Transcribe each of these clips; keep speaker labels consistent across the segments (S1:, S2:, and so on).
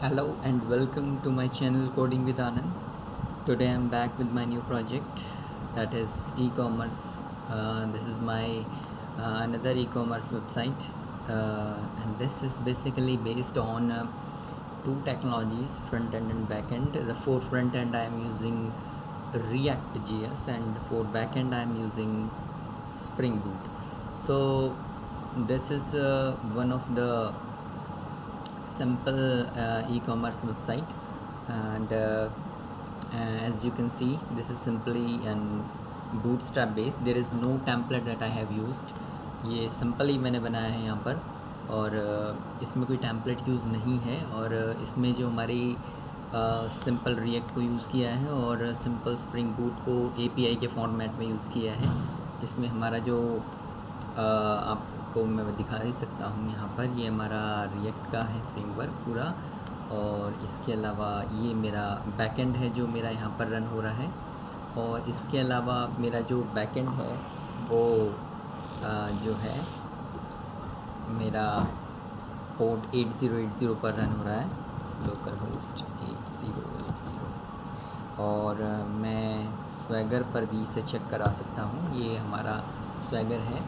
S1: Hello and welcome to my channel Coding with Anand. Today I'm back with my new project, that is e-commerce. This is my another e-commerce website, and this is basically based on two technologies, front end and back end. For front end I am using React.js, and for back end I am using Spring Boot. So this is one of the simple e-commerce website, and as you can see, this is simply an bootstrap based. There is no template that I have used. ये simple ही मैंने बनाया है यहाँ पर, और इसमें कोई template use नहीं है, और इसमें जो हमारी सिंपल रिएक्ट को यूज़ किया है और सिंपल स्प्रिंग बूट को एपीआई के फॉर्मेट में यूज़ किया है। इसमें हमारा जो आपको मैं दिखा ही सकता हूँ यहाँ पर, ये हमारा रिएक्ट का है फ्रेमवर्क पूरा, और इसके अलावा ये मेरा बैकएंड है जो मेरा यहाँ पर रन हो रहा है, और इसके अलावा मेरा जो बैकएंड है वो जो है मेरा पोर्ट 8080 पर रन हो रहा है, लोकल होस्ट 8080, और मैं स्वैगर पर भी इसे चेक करा सकता हूँ। ये हमारा स्वैगर है,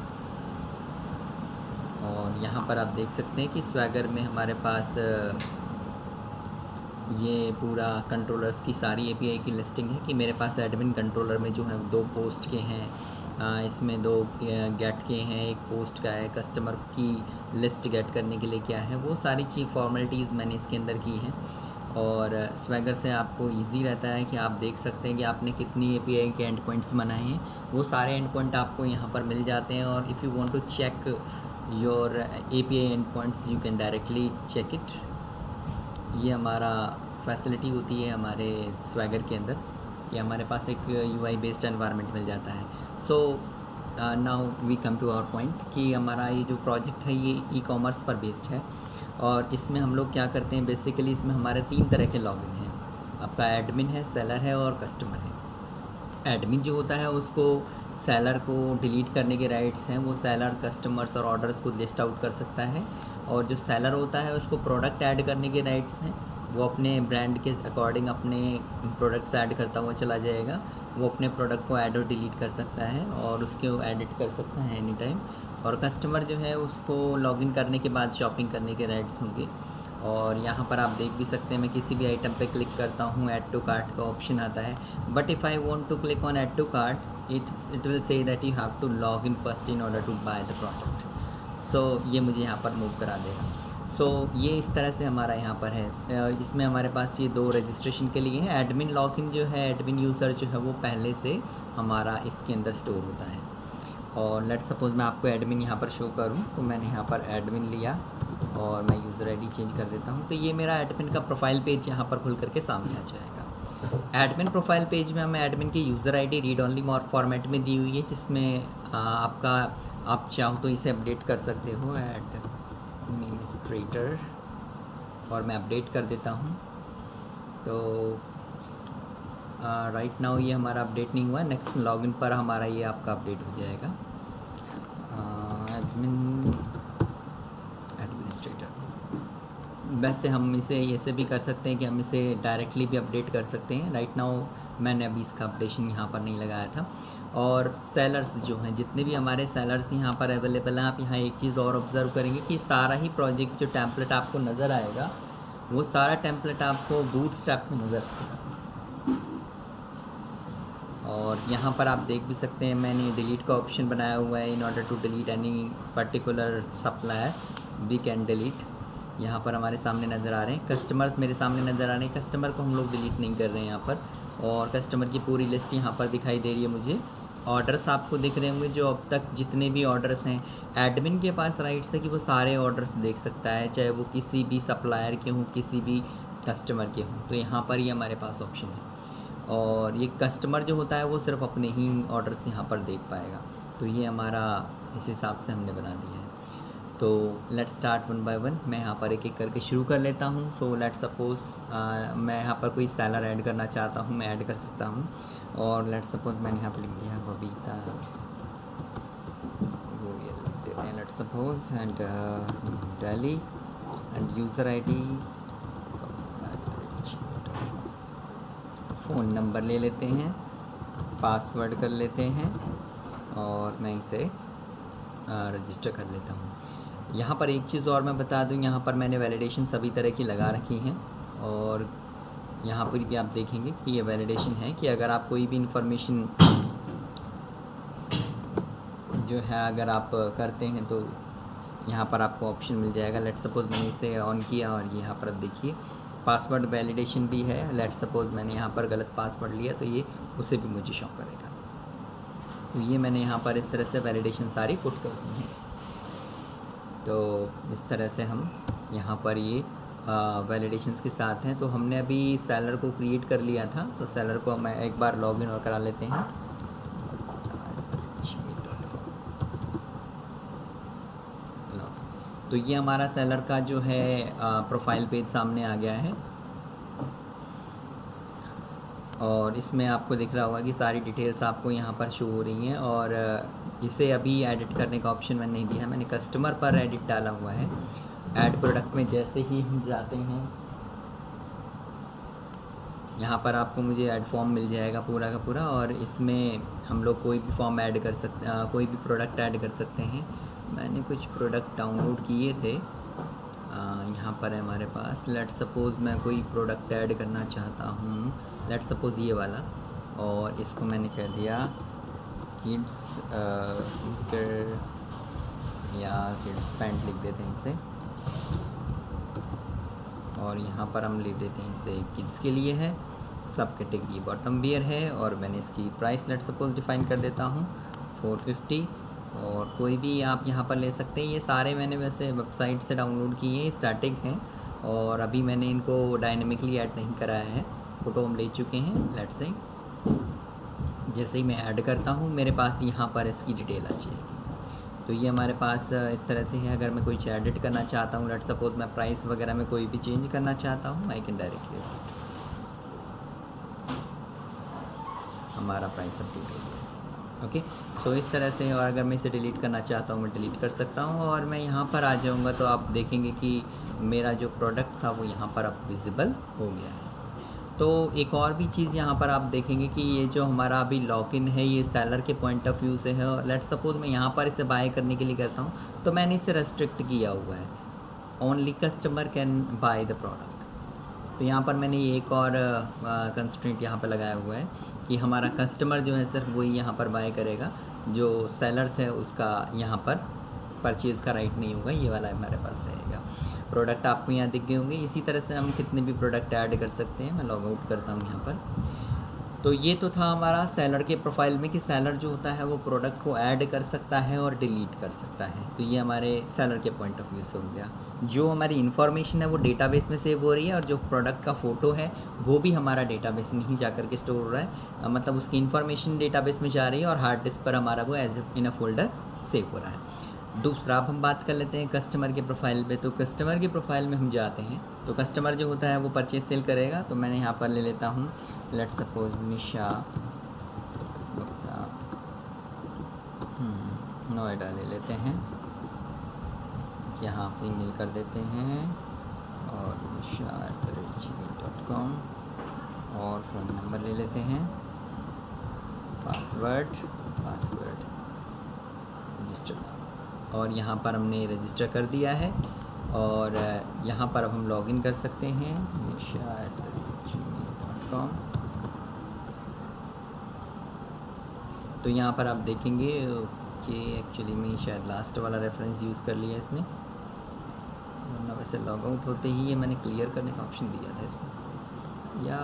S1: और यहाँ पर आप देख सकते हैं कि स्वैगर में हमारे पास ये पूरा कंट्रोलर्स की सारी एपीआई की लिस्टिंग है कि मेरे पास एडमिन कंट्रोलर में जो है 2 पोस्ट के हैं, इसमें 2 गेट के हैं, 1 पोस्ट का है, कस्टमर की लिस्ट गेट करने के लिए क्या है, वो सारी चीज़ फॉर्मेलिटीज़ मैंने इसके अंदर की हैं। और स्वैगर से आपको इजी रहता है कि आप देख सकते हैं कि आपने कितनी एपीआई के एंड पॉइंट्स बनाए हैं, वो सारे एंड पॉइंट आपको यहाँ पर मिल जाते हैं। और if you want to check your API endpoints you can directly check it. ये हमारा फैसिलिटी होती है हमारे स्वैगर के अंदर कि हमारे पास एक यूआई बेस्ड एनवायरनमेंट मिल जाता है। So now we come to our point कि हमारा ये जो प्रोजेक्ट है ये ई कॉमर्स पर बेस्ड है, और इसमें हम लोग क्या करते हैं, बेसिकली इसमें हमारे 3 तरह के लॉगिन हैं। आपका एडमिन है, सेलर है और कस्टमर है। एडमिन जो होता है उसको सेलर को डिलीट करने के राइट्स हैं, वो सेलर कस्टमर्स और ऑर्डर्स को लिस्ट आउट कर सकता है, और जो सेलर होता है उसको प्रोडक्ट ऐड करने के राइट्स हैं, वो अपने ब्रांड के अकॉर्डिंग अपने प्रोडक्ट्स ऐड करता हुआ चला जाएगा। वो अपने प्रोडक्ट को ऐड और डिलीट कर सकता है और उसके एडिट कर सकता है एनी टाइम। और कस्टमर जो है उसको लॉगिन करने के बाद शॉपिंग करने के राइट्स होंगे। और यहाँ पर आप देख भी सकते हैं, मैं किसी भी आइटम पे क्लिक करता हूँ, ऐड टू कार्ट का ऑप्शन आता है, but if I want to click on add to cart it will say that you have to log in first in order to buy the product. So ये मुझे यहाँ पर move करा देगा। सो ये इस तरह से हमारा यहाँ पर है। इसमें हमारे पास ये 2 रजिस्ट्रेशन के लिए है। एडमिन लॉगिन जो है, एडमिन यूज़र जो है वो पहले से हमारा इसके अंदर स्टोर होता है। और लेट सपोज मैं आपको एडमिन यहाँ पर शो करूँ, तो मैंने यहाँ पर एडमिन लिया और मैं यूज़र आईडी चेंज कर देता हूँ, तो ये मेरा एडमिन का प्रोफाइल पेज यहाँ पर खुल करके सामने आ जाएगा। एडमिन प्रोफाइल पेज में हमें एडमिन की user ID read only format में दी हुई है, जिसमें आप चाहो तो इसे अपडेट कर सकते हो, एडमिनिस्ट्रेटर, और मैं अपडेट कर देता हूँ। तो राइट नाउ ये हमारा अपडेट नहीं हुआ, नेक्स्ट लॉगिन पर हमारा ये आपका अपडेट हो जाएगा। एडमिनिस्ट्रेटर, वैसे हम इसे ऐसे भी कर सकते हैं कि हम इसे डायरेक्टली भी अपडेट कर सकते हैं। राइट नाउ मैंने अभी इसका अपडेशन यहाँ पर नहीं लगाया था। और सेलर्स जो हैं, जितने भी हमारे सेलर्स यहाँ पर अवेलेबल हैं, आप यहाँ एक चीज़ और ऑब्ज़र्व करेंगे कि सारा ही प्रोजेक्ट जो टेम्पलेट आपको नज़र आएगा वो सारा टेम्पलेट आपको बूटस्ट्रैप में नज़र आएगा। और यहाँ पर आप देख भी सकते हैं मैंने डिलीट का ऑप्शन बनाया हुआ है। In order to delete any particular supplier we can delete, यहाँ पर हमारे सामने नज़र आ रहे हैं। कस्टमर्स मेरे सामने नज़र आ रहे हैं, कस्टमर को हम लोग डिलीट नहीं कर रहे हैं यहाँ पर, और कस्टमर की पूरी लिस्ट यहाँ पर दिखाई दे रही है मुझे। ऑर्डर्स आपको दिख रहे होंगे, जो अब तक जितने भी ऑर्डर्स हैं, एडमिन के पास राइट्स है कि वो सारे ऑर्डर्स देख सकता है, चाहे वो किसी भी सप्लायर के हों, किसी भी कस्टमर के हों। तो यहाँ पर ही हमारे पास ऑप्शन है, और ये कस्टमर जो होता है वो सिर्फ अपने ही ऑर्डर्स यहाँ पर देख पाएगा। तो ये हमारा इस हिसाब से हमने बना दिया है। तो let's start one by one. मैं यहाँ पर एक एक करके शुरू कर लेता हूँ। सो लेट्स सपोज़ मैं यहाँ पर कोई सेलर ऐड करना चाहता हूँ, मैं ऐड कर सकता हूँ। और लेट्स सपोज मैंने यहाँ पर लिख दिया बबीता गोयल देते हैं, let's suppose, and Delhi, end user ID phone number ले लेते हैं, पासवर्ड कर लेते हैं और मैं इसे रजिस्टर कर लेता हूँ। यहाँ पर एक चीज़ और मैं बता दूँ, यहाँ पर मैंने वैलिडेशन सभी तरह की लगा रखी हैं और यहाँ पर भी आप देखेंगे कि ये वैलिडेशन है कि अगर आप कोई भी इंफॉर्मेशन जो है अगर आप करते हैं तो यहाँ पर आपको ऑप्शन मिल जाएगा। लेट्स सपोज मैंने इसे ऑन किया और यहाँ पर अब देखिए पासवर्ड वैलिडेशन भी है। लेट्स सपोज मैंने यहाँ पर गलत पासवर्ड लिया तो ये उसे भी मुझे शो करेगा। तो ये मैंने यहाँ पर इस तरह से वैलिडेशन सारी पुट कर दी है। तो इस तरह से हम यहाँ पर ये वैलिडेशंस के साथ हैं। तो हमने अभी सेलर को क्रिएट कर लिया था, तो सेलर को हम एक बार लॉगिन और करा लेते हैं। तो ये हमारा सेलर का जो है प्रोफाइल पेज सामने आ गया है और इसमें आपको दिख रहा होगा कि सारी डिटेल्स आपको यहाँ पर शो हो रही हैं। और इसे अभी एडिट करने का ऑप्शन मैंने नहीं दिया, मैंने कस्टमर पर एडिट डाला हुआ है। ऐड प्रोडक्ट में जैसे ही हम जाते हैं यहाँ पर आपको मुझे ऐड फॉर्म मिल जाएगा पूरा का पूरा, और इसमें हम लोग कोई भी फॉर्म ऐड कर सकते कोई भी प्रोडक्ट ऐड कर सकते हैं। मैंने कुछ प्रोडक्ट डाउनलोड किए थे, यहाँ पर है हमारे पास। लेट्स सपोज़ मैं कोई प्रोडक्ट ऐड करना चाहता हूँ, लेट्स सपोज़ ये वाला, और इसको मैंने कह दिया किड्स या किड्स पैंट लिख देते हैं इसे, और यहाँ पर हम लिख देते हैं इसे किड्स के लिए है, सब कैटेगरी बॉटम वियर है, और मैंने इसकी प्राइस लेट्स सपोज़ डिफ़ाइन कर देता हूँ 450। और कोई भी आप यहाँ पर ले सकते हैं। ये सारे मैंने वैसे वेबसाइट से डाउनलोड किए हैं, स्टैटिक हैं, और अभी मैंने इनको डायनेमिकली ऐड नहीं कराया है। फ़ोटो हम ले चुके हैं। लेट्स से जैसे ही मैं ऐड करता हूँ मेरे पास यहाँ पर इसकी डिटेल आ जाएगी। तो ये हमारे पास इस तरह से है। अगर मैं कोई एडिट करना चाहता हूँ, लेट्स सपोज मैं प्राइस वगैरह में कोई भी चेंज करना चाहता हूँ, आई कैन डायरेक्टली हमारा प्राइस अपडेट हो गया। ओके, तो इस तरह से। और अगर मैं इसे डिलीट करना चाहता हूँ मैं डिलीट कर सकता हूँ, और मैं यहाँ पर आ जाऊँगा तो आप देखेंगे कि मेरा जो प्रोडक्ट था वो यहाँ पर अब विजिबल हो गया है। तो एक और भी चीज़ यहाँ पर आप देखेंगे कि ये जो हमारा अभी लॉगिन है ये सेलर के पॉइंट ऑफ व्यू से है, और लेट्स सपोज मैं यहाँ पर इसे बाय करने के लिए कहता हूँ तो मैंने इसे रेस्ट्रिक्ट किया हुआ है, only customer can buy the product. तो यहाँ पर मैंने एक और कंस्ट्रेंट यहाँ पर लगाया हुआ है कि हमारा कस्टमर जो है सिर्फ वही यहाँ पर बाय करेगा, जो सेलर्स है उसका यहाँ पर परचेज़ का राइट नहीं होगा, ये वाला हमारे पास रहेगा। प्रोडक्ट आपको यहाँ दिख गए होंगे। इसी तरह से हम कितने भी प्रोडक्ट ऐड कर सकते हैं। मैं लॉग आउट करता हूँ यहाँ पर। तो ये तो था हमारा सेलर के प्रोफाइल में कि सेलर जो होता है वो प्रोडक्ट को ऐड कर सकता है और डिलीट कर सकता है। तो ये हमारे सेलर के पॉइंट ऑफ व्यू से हो गया। जो हमारी इन्फॉर्मेशन है वो डेटाबेस में सेव हो रही है, और जो प्रोडक्ट का फ़ोटो है वो भी हमारा डेटाबेस में ही जा कर के स्टोर हो रहा है। मतलब उसकी इन्फॉर्मेशन डेटाबेस में जा रही है और हार्ड डिस्क पर हमारा वो as in a folder save हो रहा है। दूसरा अब हम बात कर लेते हैं कस्टमर के प्रोफाइल पे। तो कस्टमर के प्रोफाइल में हम जाते हैं तो कस्टमर जो होता है वो परचेज सेल करेगा। तो मैंने यहाँ पर ले लेता हूँ लेट्स सपोज निशा नोएडा ले लेते हैं, यहाँ ईमेल कर देते हैं और nisha@gmail.com, और फ़ोन नंबर ले लेते हैं, पासवर्ड रजिस्टर, और यहाँ पर हमने रजिस्टर कर दिया है। और यहाँ पर अब हम लॉगिन कर सकते हैं nisha@gmail.com। तो यहाँ पर आप देखेंगे कि एक्चुअली में शायद लास्ट वाला रेफरेंस यूज़ कर लिया इसने, वरना वैसे लॉग आउट होते ही ये मैंने क्लियर करने का ऑप्शन दिया था इसमें, या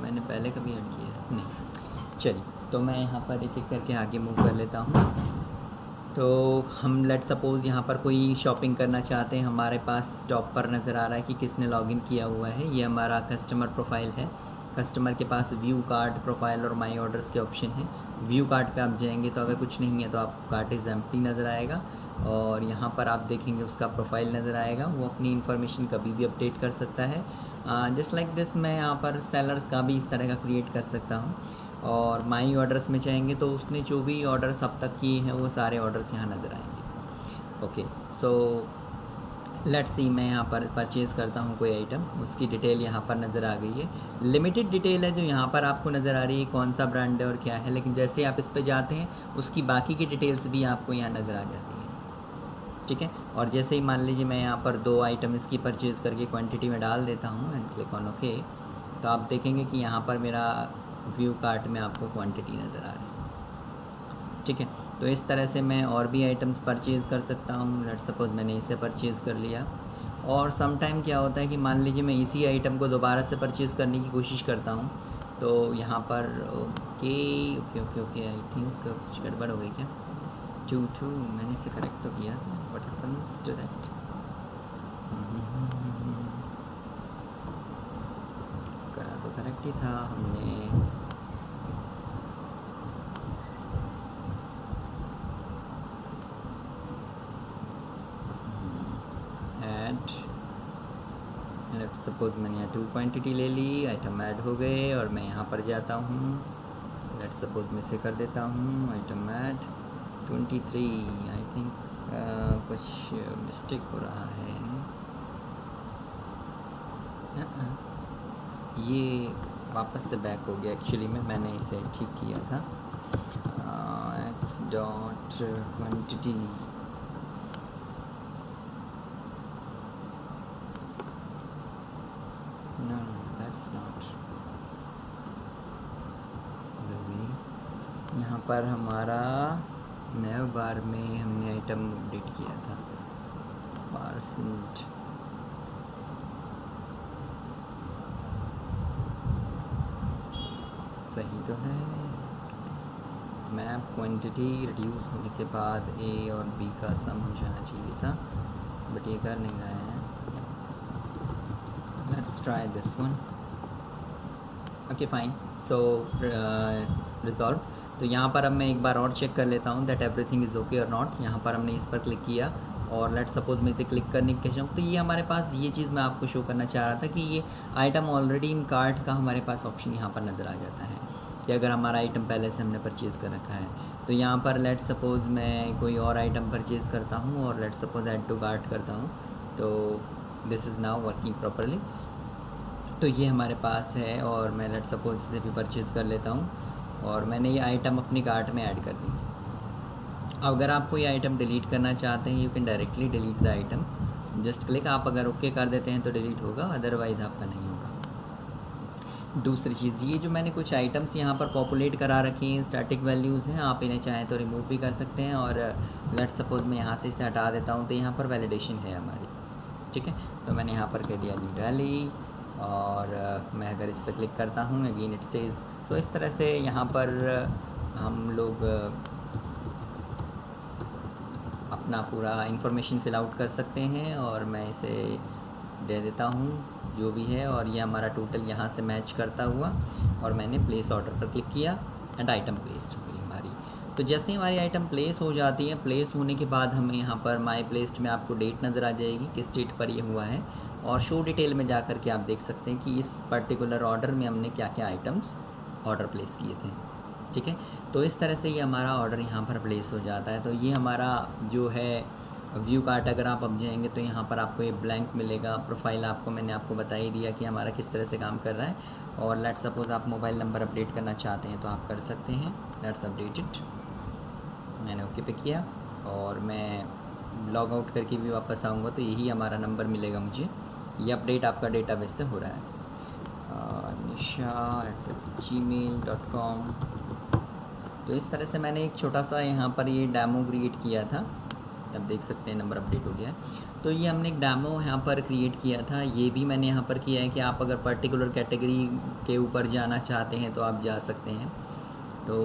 S1: मैंने पहले कभी ऐड किया है नहीं। चलिए, तो मैं यहाँ पर एक एक करके आगे मूव कर लेता हूँ। तो हम लेट सपोज़ यहाँ पर कोई शॉपिंग करना चाहते हैं, हमारे पास टॉप पर नज़र आ रहा है कि किसने लॉगिन किया हुआ है। ये हमारा कस्टमर प्रोफाइल है। कस्टमर के पास व्यू कार्ट, प्रोफाइल और माई ऑर्डर्स के ऑप्शन हैं। व्यू कार्ट पे आप जाएंगे तो अगर कुछ नहीं है तो आपको कार्ट इज़ एम्प्टी नज़र आएगा, और यहाँ पर आप देखेंगे उसका प्रोफाइल नज़र आएगा। वो अपनी इन्फॉर्मेशन कभी भी अपडेट कर सकता है। जस्ट लाइक दिस मैं यहाँ पर सेलर्स का भी इस तरह का क्रिएट कर सकता हूँ। और माई ऑर्डर्स में जाएंगे तो उसने जो भी ऑर्डर्स अब तक किए हैं वो सारे ऑर्डर्स यहाँ नज़र आएंगे। ओके, सो लेट्स सी मैं यहाँ पर परचेज़ करता हूँ कोई आइटम, उसकी डिटेल यहाँ पर नज़र आ गई है। लिमिटेड डिटेल है जो यहाँ पर आपको नज़र आ रही है, कौन सा ब्रांड है और क्या है, लेकिन जैसे आप इस पे जाते हैं उसकी बाकी की डिटेल्स भी आपको यहाँ नज़र आ जाती है। ठीक है, और जैसे ही मान लीजिए मैं यहाँ पर 2 आइटम इसकी परचेज़ करके क्वांटिटी में डाल देता हूँ एंड क्लिक ऑन ओके, तो आप देखेंगे कि यहाँ पर मेरा व्यू कार्ट में आपको क्वांटिटी नज़र आ रही है। ठीक है, तो इस तरह से मैं और भी आइटम्स परचेज़ कर सकता हूँ। लेट्स सपोज़ मैंने इसे परचेज़ कर लिया, और सम टाइम क्या होता है कि मान लीजिए मैं इसी आइटम को दोबारा से परचेज़ करने की कोशिश करता हूँ, तो यहाँ पर okay okay okay okay I think कुछ गड़बड़ हो गई क्या। टू मैंने इसे करेक्ट तो किया था, व्हाट हैपेंस टू दैट। करा तो करेक्ट ही था हमने। ऐड लेट्स सपोज मैंने यहाँ 2 क्वांटिटी ले ली, आइटम ऐड हो गए, और मैं यहाँ पर जाता हूँ। लेट्स सपोज मैं इसे कर देता हूँ आइटम ऐड 23। आई थिंक कुछ मिस्टेक हो रहा है। ये वापस से बैक हो गया, एक्चुअली मैंने इसे ठीक किया था। X dot quantity no that's not the way। यहाँ पर हमारा नए बार में हमने आइटम अपडेट किया था परसेंट। सही तो है, मैप क्वांटिटी रिड्यूस होने के बाद ए और बी का सम हो जाना चाहिए था, बट ये कर नहीं रहा है। Let's try this one. Okay fine, so resolve. तो यहाँ पर अब मैं एक बार और चेक कर लेता हूँ दैट एवरीथिंग इज़ ओके और नॉट। यहाँ पर हमने इस पर क्लिक किया, और लेट्स सपोज मैं इसे क्लिक करने की कोशिश, तो ये हमारे पास ये चीज़ मैं आपको शो करना चाह रहा था कि ये आइटम ऑलरेडी इन कार्ट का हमारे पास ऑप्शन यहाँ पर नज़र आ जाता है कि अगर हमारा आइटम पहले से हमने परचेज़ कर रखा है। तो यहाँ पर लेट्स सपोज मैं कोई और आइटम परचेज़ करता हूँ और let's suppose add to cart करता हूँ, तो this is now working properly. तो ये हमारे पास है, और मैं लेट्स सपोज इसे भी परचेज़ कर लेता हूँ, और मैंने ये आइटम अपनी कार्ट में ऐड कर दी। अगर आप कोई आइटम डिलीट करना चाहते हैं, you can directly delete the item, just click. आप अगर ओके कर देते हैं तो डिलीट होगा, अदरवाइज़ आपका नहीं होगा। दूसरी चीज़, ये जो मैंने कुछ आइटम्स यहाँ पर पॉपुलेट करा रखी हैं, स्टैटिक वैल्यूज़ हैं, आप इन्हें चाहें तो रिमूव भी कर सकते हैं। और लेट्स सपोज मैं यहाँ से इसे हटा देता हूँ, तो यहाँ पर वैलिडेशन है हमारी। ठीक है, तो मैंने यहाँ पर कह दिया न्यू दिल्ली, और मैं अगर इस पर क्लिक करता हूँ अगेन इट सेज। तो इस तरह से यहाँ पर हम लोग अपना पूरा इंफॉर्मेशन फिल आउट कर सकते हैं, और मैं इसे दे देता हूँ जो भी है, और ये हमारा टोटल यहाँ से मैच करता हुआ, और मैंने प्लेस ऑर्डर पर क्लिक किया एंड आइटम प्लेस्ड हुई हमारी। तो जैसे ही हमारी आइटम प्लेस हो जाती है, प्लेस होने के बाद हमें यहाँ पर माई प्लेस्ड में आपको डेट नज़र आ जाएगी किस डेट पर ये हुआ है, और शो डिटेल में जा कर के आप देख सकते हैं कि इस पर्टिकुलर ऑर्डर में हमने क्या क्या आइटम्स ऑर्डर प्लेस किए थे। ठीक है, तो इस तरह से ये हमारा ऑर्डर यहाँ पर प्लेस हो जाता है। तो ये हमारा जो है व्यू कार्ट, अगर आप अब जाएंगे तो यहाँ पर आपको ये ब्लैंक मिलेगा। प्रोफाइल मैंने आपको बता ही दिया कि हमारा किस तरह से काम कर रहा है। और लेट्स सपोज आप मोबाइल नंबर अपडेट करना चाहते हैं तो आप कर सकते हैं। लेट्स अपडेट इट, मैंने ओके पे किया, और मैं लॉग आउट करके भी वापस आऊँगा तो यही हमारा नंबर मिलेगा मुझे। ये अपडेट आपका डेटाबेस से हो रहा है nisha@gmail.com। तो इस तरह से मैंने एक छोटा सा यहाँ पर ये डेमो क्रिएट किया था, अब देख सकते हैं नंबर अपडेट हो गया है। तो ये हमने एक डेमो यहाँ पर क्रिएट किया था, ये भी मैंने यहाँ पर किया है कि आप अगर पर्टिकुलर कैटेगरी के ऊपर जाना चाहते हैं तो आप जा सकते हैं। तो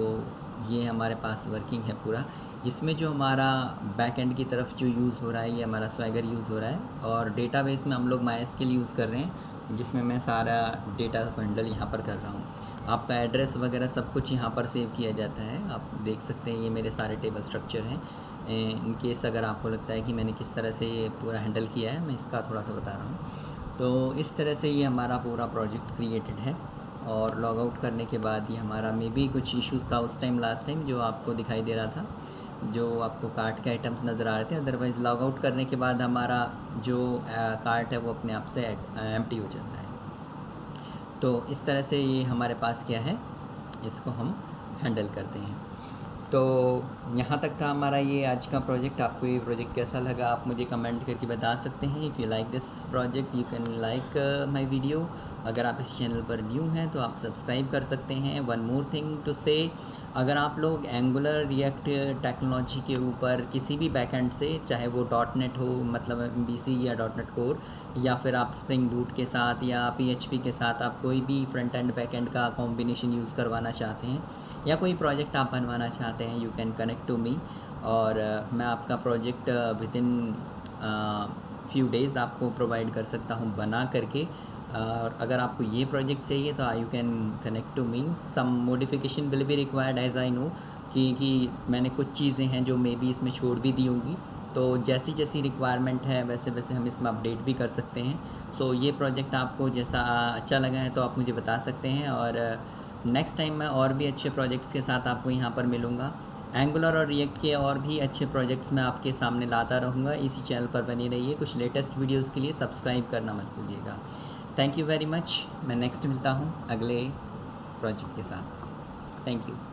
S1: ये हमारे पास वर्किंग है पूरा। इसमें जो हमारा बैक एंड की तरफ जो यूज़ हो रहा है ये हमारा स्वैगर यूज़ हो रहा है, और डेटाबेस में हम लोग माइस्क्यूएल यूज़ कर रहे हैं, जिसमें मैं सारा डेटा बंडल यहाँ पर कर रहा हूँ। आपका एड्रेस वगैरह सब कुछ यहाँ पर सेव किया जाता है, आप देख सकते हैं ये मेरे सारे टेबल स्ट्रक्चर हैं। इन केस अगर आपको लगता है कि मैंने किस तरह से ये पूरा हैंडल किया है, मैं इसका थोड़ा सा बता रहा हूँ। तो इस तरह से ये हमारा पूरा प्रोजेक्ट क्रिएटेड है, और लॉग आउट करने के बाद ये हमारा मे बी कुछ इश्यूज़ था उस टाइम लास्ट टाइम जो आपको दिखाई दे रहा था, जो आपको कार्ट के आइटम्स नज़र आ रहे थे। अदरवाइज़ लॉग आउट करने के बाद हमारा जो कार्ट है वो अपने आप से एम्प्टी हो जाता है। तो इस तरह से ये हमारे पास क्या है, इसको हम हैंडल करते हैं। तो यहाँ तक था हमारा ये आज का प्रोजेक्ट। आपको ये प्रोजेक्ट कैसा लगा आप मुझे कमेंट करके बता सकते हैं। If you like this project you can like my video. अगर आप इस चैनल पर न्यू हैं तो आप सब्सक्राइब कर सकते हैं। वन मोर थिंग टू से, अगर आप लोग एंगुलर रिएक्ट टेक्नोलॉजी के ऊपर किसी भी बैकएंड से, चाहे वो .NET हो मतलब MVC या .NEट कोर, या फिर आप स्प्रिंग बूट के साथ या PHP के साथ आप कोई भी फ्रंट एंड बैक एंड का कॉम्बिनेशन यूज़ करवाना चाहते हैं या कोई प्रोजेक्ट आप बनवाना चाहते हैं, you can connect to me. और मैं आपका project within few days आपको प्रोवाइड कर सकता हूँ बना करके। और अगर आपको ये प्रोजेक्ट चाहिए तो you can connect to me. Some modification will be required as I know कि मैंने कुछ चीज़ें हैं जो मे बी इसमें छोड़ भी दी होंगी, तो जैसी जैसी रिक्वायरमेंट है वैसे वैसे हम इसमें अपडेट भी कर सकते हैं। सो ये प्रोजेक्ट आपको जैसा अच्छा लगा है तो आप मुझे बता सकते हैं, और नेक्स्ट टाइम मैं और भी अच्छे प्रोजेक्ट्स के साथ आपको यहाँ पर मिलूँगा। एंगुलर और रिएक्ट के और भी अच्छे प्रोजेक्ट्स मैं आपके सामने लाता रहूँगा। इसी चैनल पर बने रहिए। कुछ लेटेस्ट वीडियोज़ के लिए सब्सक्राइब करना मत भूलिएगा। Thank you very much. मैं नेक्स्ट मिलता हूँ अगले प्रोजेक्ट के साथ। Thank you.